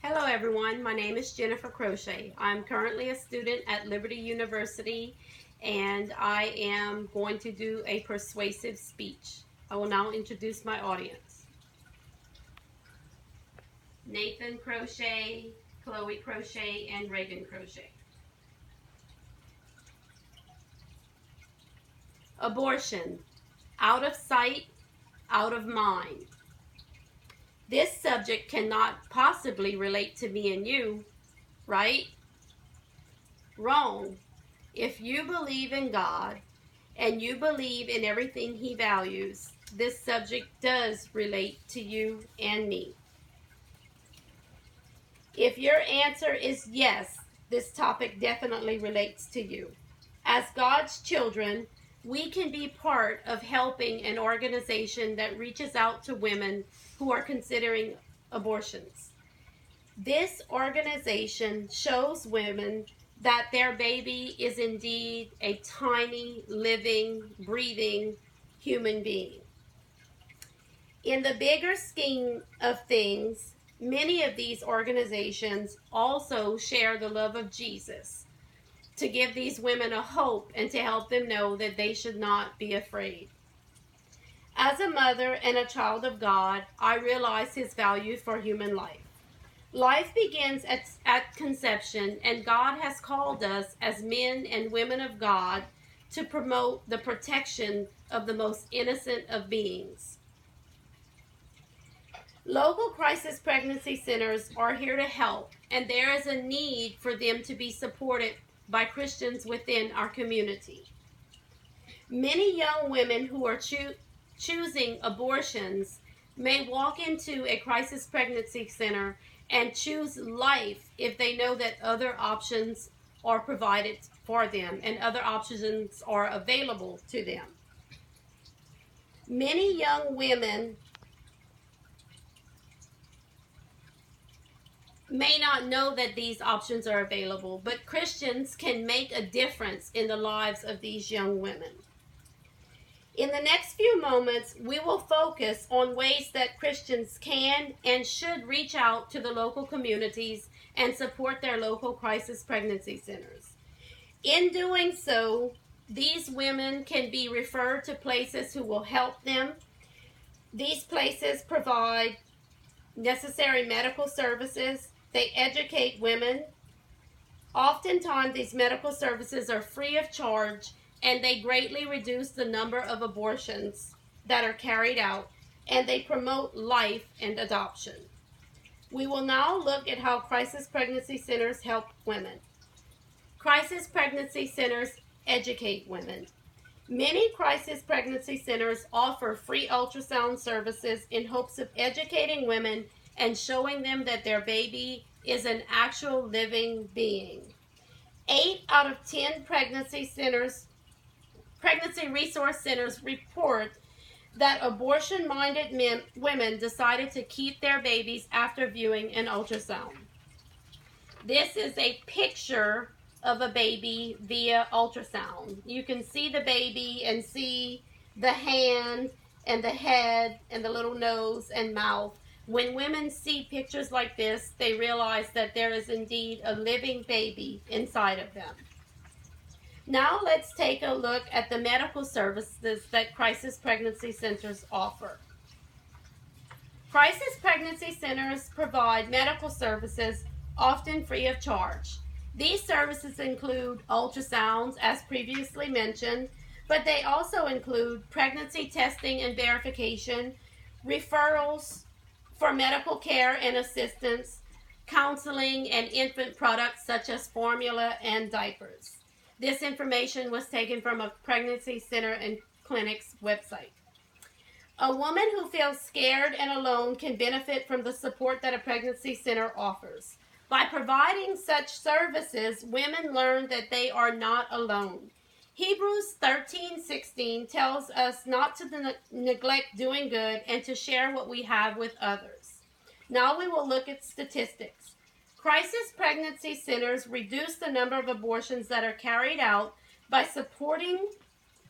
Hello everyone, my name is Jennifer Crochet. I'm currently a student at Liberty University and I am going to do a persuasive speech. I will now introduce my audience. Nathan Crochet, Chloe Crochet, and Reagan Crochet. Abortion, out of sight, out of mind. This subject cannot possibly relate to me and you, right? Wrong. If you believe in God and you believe in everything He values, this subject does relate to you and me. If your answer is yes, this topic definitely relates to you. As God's children, we can be part of helping an organization that reaches out to women who are considering abortions. This organization shows women that their baby is indeed a tiny, living, breathing human being. In the bigger scheme of things, many of these organizations also share the love of Jesus to give these women a hope and to help them know that they should not be afraid. As a mother and a child of God, I realize His value for human life. Life begins at conception, and God has called us as men and women of God to promote the protection of the most innocent of beings. Local crisis pregnancy centers are here to help, and there is a need for them to be supported by Christians within our community. Many young women who are choosing abortions may walk into a crisis pregnancy center and choose life if they know that other options are provided for them and other options are available to them. Many young women may not know that these options are available, but Christians can make a difference in the lives of these young women. In the next few moments, we will focus on ways that Christians can and should reach out to the local communities and support their local crisis pregnancy centers. In doing so, these women can be referred to places who will help them. These places provide necessary medical services. They educate women. Oftentimes, these medical services are free of charge, and they greatly reduce the number of abortions that are carried out, and they promote life and adoption. We will now look at how crisis pregnancy centers help women. Crisis pregnancy centers educate women. Many crisis pregnancy centers offer free ultrasound services in hopes of educating women and showing them that their baby is an actual living being. 8 out of 10 pregnancy resource centers report that abortion-minded women decided to keep their babies after viewing an ultrasound. This is a picture of a baby via ultrasound. You can see the baby and see the hand and the head and the little nose and mouth. When women see pictures like this, they realize that there is indeed a living baby inside of them. Now let's take a look at the medical services that crisis pregnancy centers offer. Crisis pregnancy centers provide medical services often free of charge. These services include ultrasounds, as previously mentioned, but they also include pregnancy testing and verification, referrals for medical care and assistance, counseling, and infant products such as formula and diapers. This information was taken from a pregnancy center and clinic's website. A woman who feels scared and alone can benefit from the support that a pregnancy center offers. By providing such services, women learn that they are not alone. Hebrews 13:16 tells us not to neglect doing good and to share what we have with others. Now we will look at statistics. Crisis pregnancy centers reduce the number of abortions that are carried out by supporting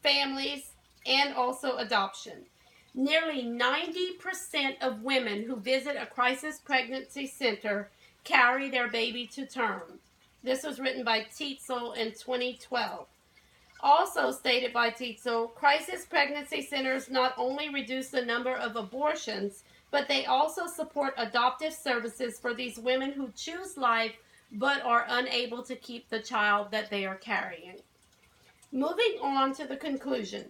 families and also adoption. Nearly 90% of women who visit a crisis pregnancy center carry their baby to term. This was written by Tetzel in 2012. Also stated by Tetzel, crisis pregnancy centers not only reduce the number of abortions, but they also support adoptive services for these women who choose life but are unable to keep the child that they are carrying. Moving on to the conclusion.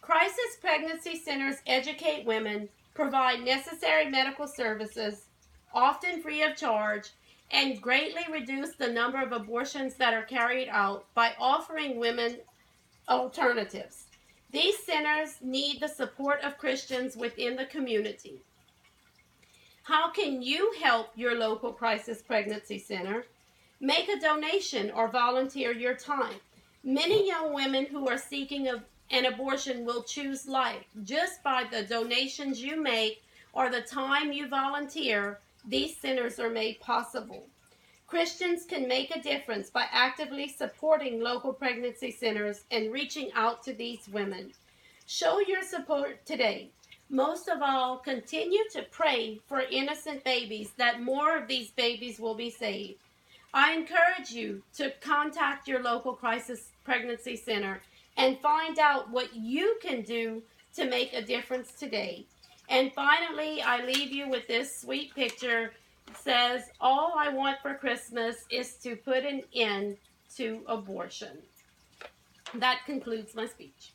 Crisis pregnancy centers educate women, provide necessary medical services, often free of charge, and greatly reduce the number of abortions that are carried out by offering women alternatives. These centers need the support of Christians within the community. How can you help your local crisis pregnancy center? Make a donation or volunteer your time. Many young women who are seeking an abortion will choose life just by the donations you make or the time you volunteer. These centers are made possible. Christians can make a difference by actively supporting local pregnancy centers and reaching out to these women. Show your support today. Most of all, continue to pray for innocent babies, that more of these babies will be saved. I encourage you to contact your local crisis pregnancy center and find out what you can do to make a difference today. And finally, I leave you with this sweet picture. It says, "All I want for Christmas is to put an end to abortion." That concludes my speech.